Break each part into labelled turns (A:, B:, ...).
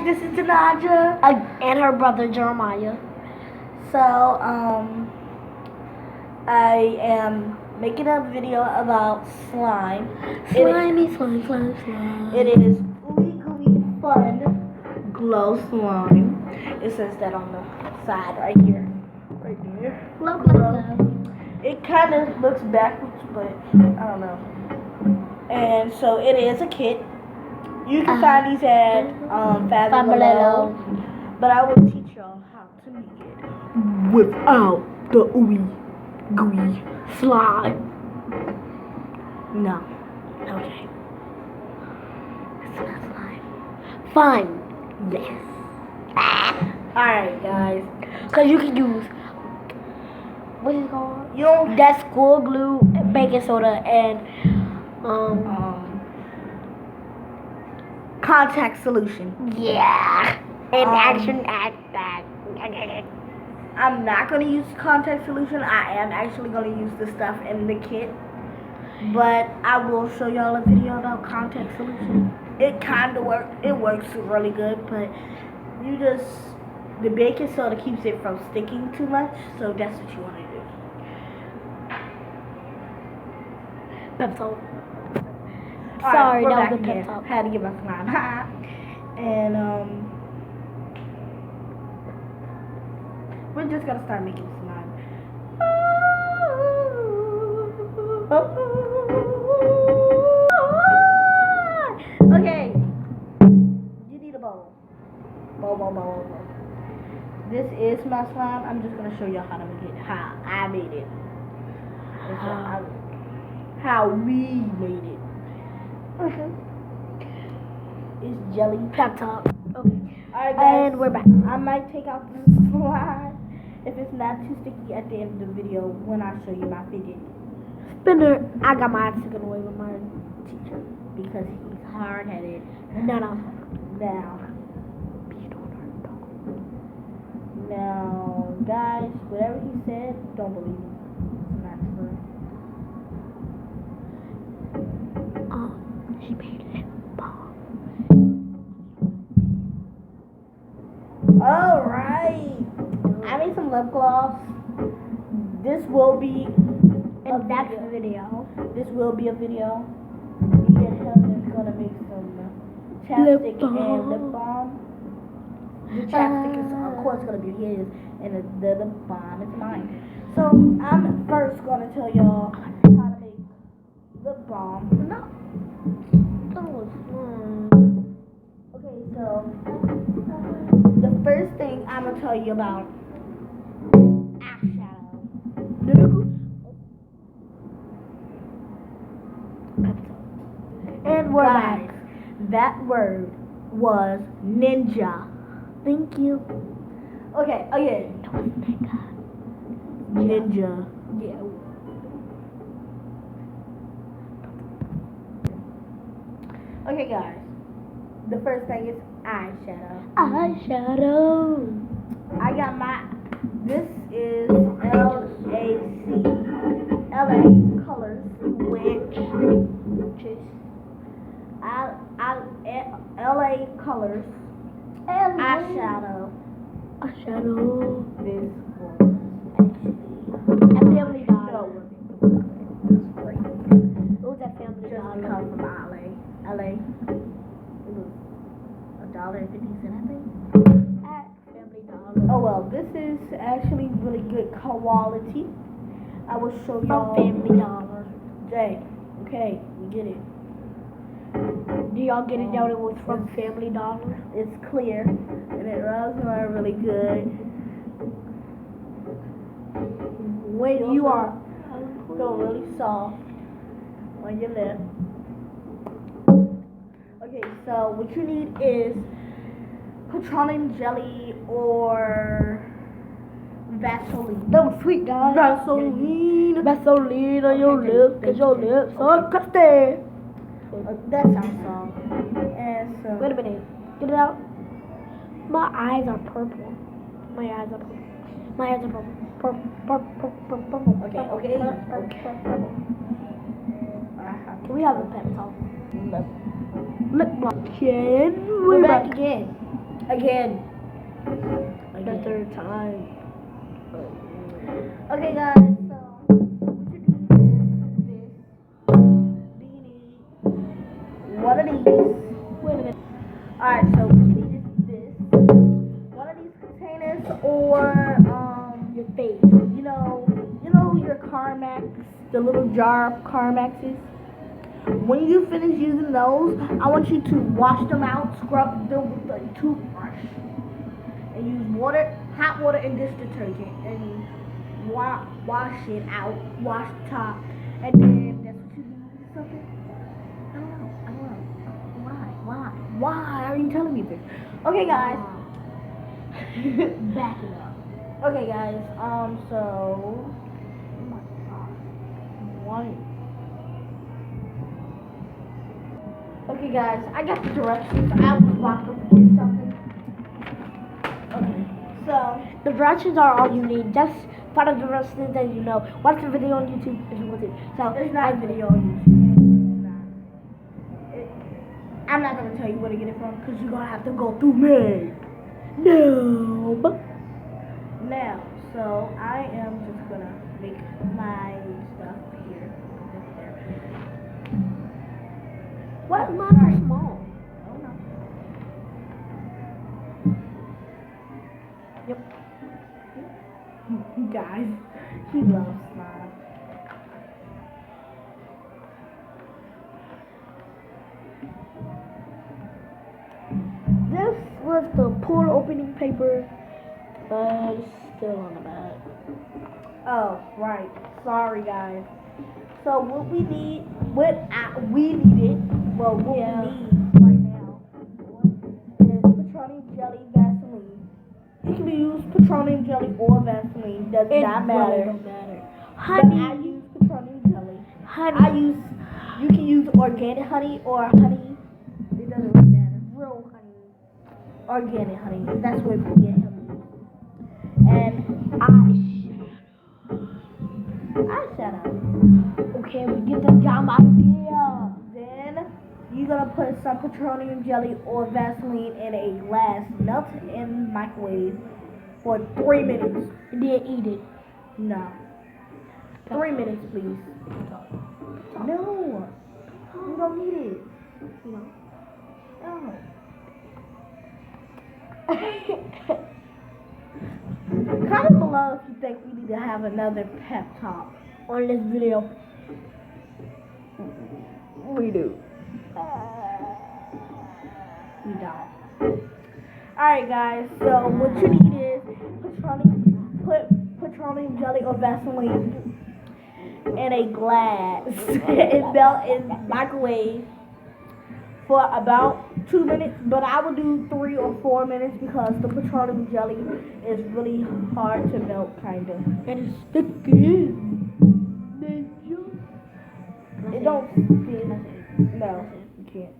A: guys, this is Tanaja and her brother Jeremiah. So, I am making a video about slime.
B: Slime.
A: It is legally fun glow slime. It says that on the side right here. Right there.
B: Glow.
A: It kind of looks backwards, but I don't know. And so it is a kit. You can find these at Five Below. But I will teach y'all how to make it without the ooey gooey slime. No.
B: Okay. It's not slime. Fun. Yes.
A: Alright, guys.
B: Because you can use, what is it called?
A: You'll
B: That's school glue, baking soda, and
A: contact solution.
B: yeah. And action.
A: I'm not going to use contact solution. I am actually going to use the stuff in the kit. But I will show y'all a video about contact solution. It kind of works. It works really good. But you just, the baking soda keeps it from sticking too much. So that's what you want to do.
B: Pep talk.
A: All
B: Sorry,
A: right,
B: that was
A: we're
B: a
A: back
B: pep
A: again.
B: talk.
A: Had to get my slime. And we're just gonna start making slime. Okay. You need a bowl. Bowl. This is my slime. I'm just gonna show y'all how to make it. How I made it. How we made it. It's jelly.
B: Pep talk. Okay.
A: Alright, guys.
B: And we're back.
A: I might take out the slime if it's not too sticky at the end of the video when I show you my fidget.
B: Spinner. I got my taken away with my
A: Teacher. Because he's hard headed.
B: No.
A: Now, guys, whatever he said, don't believe him. It's not true.
B: She made it bomb.
A: Alright. I made some lip gloss. This will be
B: And that's the video.
A: This will be a video. Me and him is gonna make some chapstick and lip balm. The chapstick is of course gonna be his, and the lip balm is mine. So I'm first gonna tell y'all how to make lip balm. No. Okay, so the first thing I'm gonna tell you about eyeshadow.
B: And we're
A: Guys,
B: back.
A: that word was ninja.
B: Thank you.
A: Okay, again. Ninja.
B: Yeah.
A: Okay, guys. The first thing is eyeshadow.
B: Eyeshadow.
A: I got my. This is LA Colors, which is LA Colors eyeshadow.
B: Eyeshadow.
A: This was
B: At Family Dollar.
A: great.
B: What was that Family
A: Just
B: Dollar?
A: come from LA. It was $1.50, I think.
B: At Family Dollar.
A: Oh well, this is actually really good quality. I will show
B: From
A: y'all.
B: Family Dollar.
A: Dang. Okay, we get it.
B: Do y'all get it down? It was from Family Dollar.
A: It's clear and it rubs on really good. When you are feel really soft on your lip. Okay, so what you need is petroleum jelly or Vaseline.
B: That was sweet, guys.
A: Vaseline.
B: Vaseline on your
A: Okay,
B: lips, cause your lips are crusty.
A: That sounds soft. And so.
B: Wait a minute. Get it out. My eyes are purple. My eyes are purple. Purple.
A: Okay.
B: Can we have a pep talk?
A: Lip
B: Lip gloss. Can
A: We're back again. Again.
B: The third time.
A: Okay, guys. So what you need is this. Do you need one of these?
B: Wait a minute.
A: Alright, so what you need is this. One of these containers or
B: Your face.
A: you know your Carmex, the little jar of Carmexes. When you finish using those, I want you to wash them out, scrub them with a toothbrush, and use water, hot water, and dish detergent, and wash it out, wash the top, and then that's what you do. Something. I don't know. Why are you telling me this? Okay, guys.
B: Back it up.
A: Okay, guys. So. Oh my God. Why? Okay, guys. I got the directions. I was about to forget something. Okay. So
B: The directions are all you need. Just follow the directions and you know. Watch the video on YouTube if you want to. So
A: it's not a video on YouTube. I'm not gonna tell you where to get it from because you're gonna have to go through me.
B: No.
A: Now, so I am just gonna make my stuff here.
B: Why is mine so small?
A: I don't know.
B: Yep.
A: You guys, he loves slime.
B: This was the pool opening paper, but it's still on the back.
A: Oh, right. Sorry, guys. So what we need, what we need right now is petroleum jelly, Vaseline. It can be used petroleum jelly or Vaseline. Does not matter.
B: Really don't matter.
A: Honey. But I use petroleum jelly.
B: Honey.
A: You can use organic honey or honey. It doesn't really matter. Real honey. Organic honey. That's what we get him. And eyeshadow.
B: Okay, we get the job idea.
A: Then you're gonna put some petroleum jelly or Vaseline in a glass, melt it in the microwave for 3 minutes.
B: And then eat it.
A: No. 3 minutes, please. No. You don't need it. No. Comment below if you think we need to have another pep talk
B: On this video.
A: We do. We don't. Alright, guys. So what you need is put petroleum jelly or Vaseline in a glass and melt in the microwave for about 2 minutes. But I would do 3 or 4 minutes because the petroleum jelly is really hard to melt, kind of.
B: And it's sticky.
A: It don't stick. No, you can't.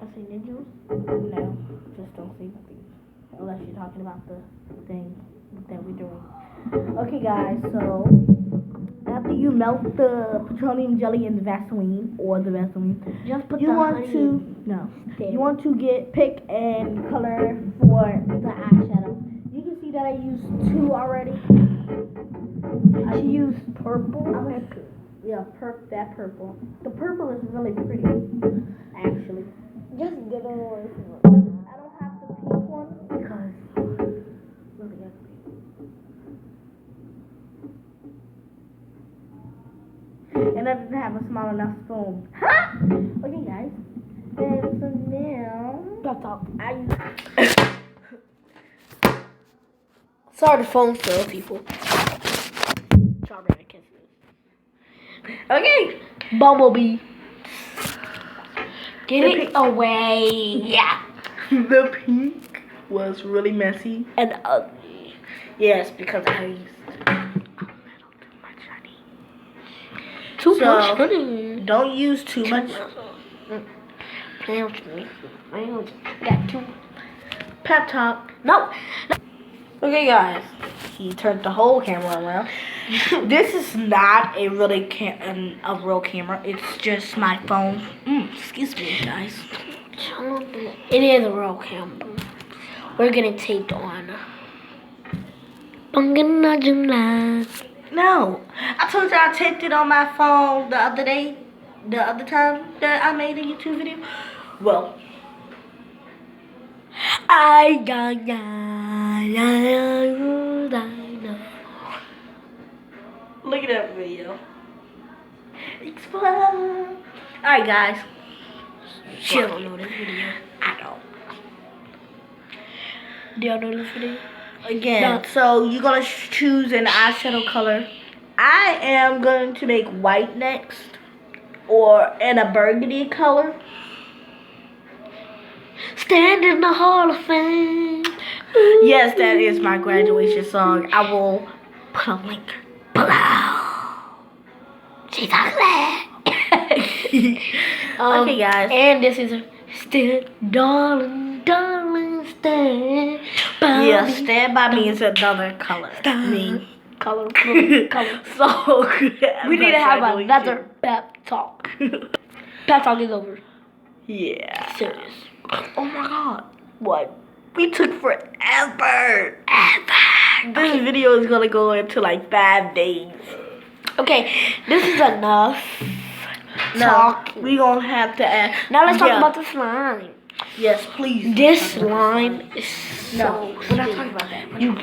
B: I say ninjas?
A: No, just don't say nothing. Unless you're talking about the thing that we're doing. Okay, guys, so after you melt the petroleum jelly in the Vaseline or the Vaseline,
B: Just put
A: you
B: the
A: want
B: honey
A: to you want to pick and color for the eyeshadow. You can see that I used 2 already. I used purple. Yeah, that purple. The purple is really pretty, actually.
B: Just get it away from it.
A: But I don't have the pink one because it's really ugly. And I didn't have a small enough spoon. Huh? Okay, guys. And so now
B: That's all.
A: Sorry, the phone fell, people.
B: Strawberry kisses.
A: Okay.
B: Bumblebee. Get
A: The
B: it
A: pink-
B: away.
A: Yeah. The pink was really messy.
B: And ugly.
A: Yes, because I used
B: Too
A: So-
B: much honey.
A: don't use too much
B: Play with me. Got too.
A: pep talk.
B: No.
A: Okay, guys. He turned the whole camera around. This is not a really a real camera. It's just my phone. Excuse me, guys.
B: It is a real camera. We're getting taped on. No.
A: No. I told you I taped it on my phone the other day. The other time that I made a YouTube video. Well.
B: I know.
A: Look at that video. Explode. Alright, guys.
B: She don't know this video.
A: I don't.
B: Do y'all know this video?
A: Again,
B: No.
A: so you're going to choose an eyeshadow color. I am going to make white next. Or in a burgundy color.
B: Stand in the Hall of Fame.
A: Yes, that is my graduation song. I will put a link below.
B: She's ugly.
A: Okay, guys.
B: And this is Stand, darling, stand. By
A: Yeah,
B: me.
A: Stand By Me is another color.
B: Color.
A: So,
B: We need to have another pep talk. Pep talk is over.
A: Yeah.
B: Serious.
A: Oh my god.
B: What?
A: We took forever. This video is gonna go into like 5 days.
B: Okay, this is enough.
A: No,
B: Talk.
A: we gonna have to add.
B: Now let's talk about the slime.
A: Yes, please.
B: This slime is so.
A: No, we're not talking about that.
B: You.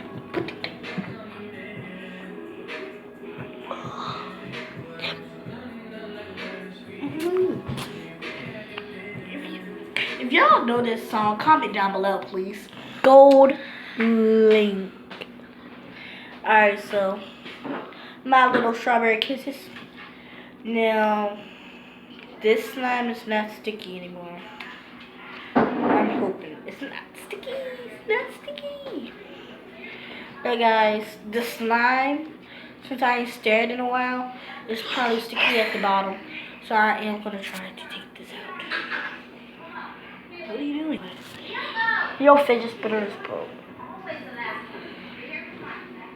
A: If y'all know this song, comment down below, please.
B: Gold link.
A: Alright, so my little strawberry kisses. Now, this slime is not sticky anymore. I'm hoping it's not sticky. It's not sticky. But guys, the slime, since I ain't stirred in a while, is probably sticky at the bottom. So I am gonna try to take this out. What are you doing?
B: Your fidget spinner is broke.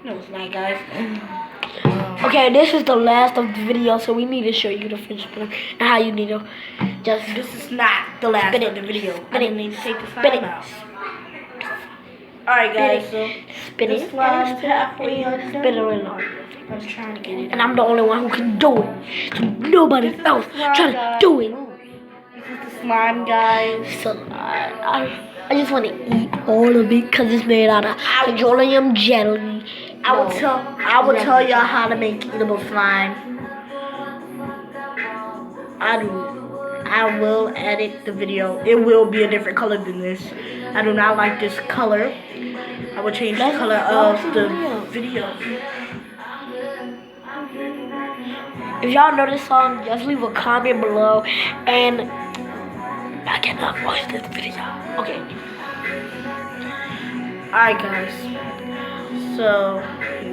A: No, it's not, guys.
B: Okay, this is the last of the video, so we need to show you the fidget spinner and how you need to just
A: This is not the last
B: Spin it.
A: of the video.
B: Spin
A: I
B: it.
A: need to take the
B: Spin
A: slime
B: it.
A: out. Alright, guys, so
B: spin
A: the
B: it.
A: slime's halfway
B: Spin
A: undone.
B: it really hard.
A: I'm trying to get it.
B: And I'm the only one who can do it. So nobody
A: This is
B: else
A: the slime,
B: try to
A: guys.
B: do it.
A: This is the slime, guys.
B: So I just want to eat all of it because it's made out of petroleum jelly.
A: I will tell y'all how to make eatable slime. I will edit the video. It will be a different color than this. I do not like this color. I will change the color of the video.
B: If y'all know this song, just leave a comment below. And I cannot watch this video. Okay.
A: Alright, guys. So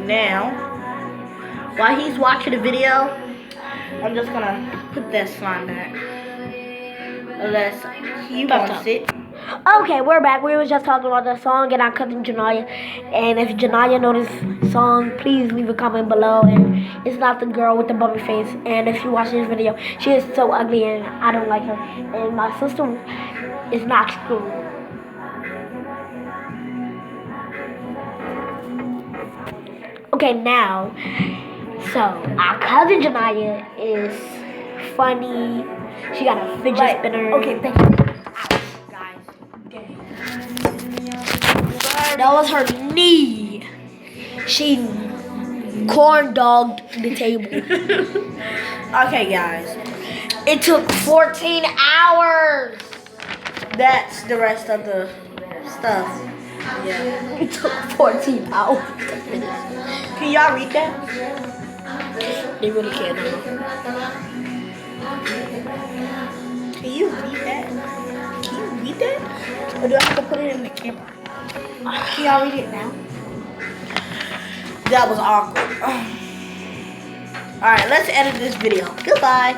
A: now, while he's watching the video, I'm just gonna put that slime back. Unless he wants it.
B: Okay, we're back. We was just talking about that song, and I'm cutting Janaya. And if Janaya knows this song, please leave a comment below. And it's not the girl with the bumpy face. And if you watch this video, she is so ugly, and I don't like her. And my sister is not true. Okay, now, so our cousin Janaya is funny. She got a fidget spinner.
A: Okay, thank you.
B: That was her knee. She corn dogged the table.
A: Okay, guys.
B: It took 14 hours.
A: That's the rest of the stuff. Yeah.
B: It took 14 hours to finish.
A: Can y'all read that?
B: They really can't.
A: Can you read that? Can you read that? Or do I have to put it in the camera? Can y'all read it now? That was awkward. Alright, let's edit this video. Goodbye.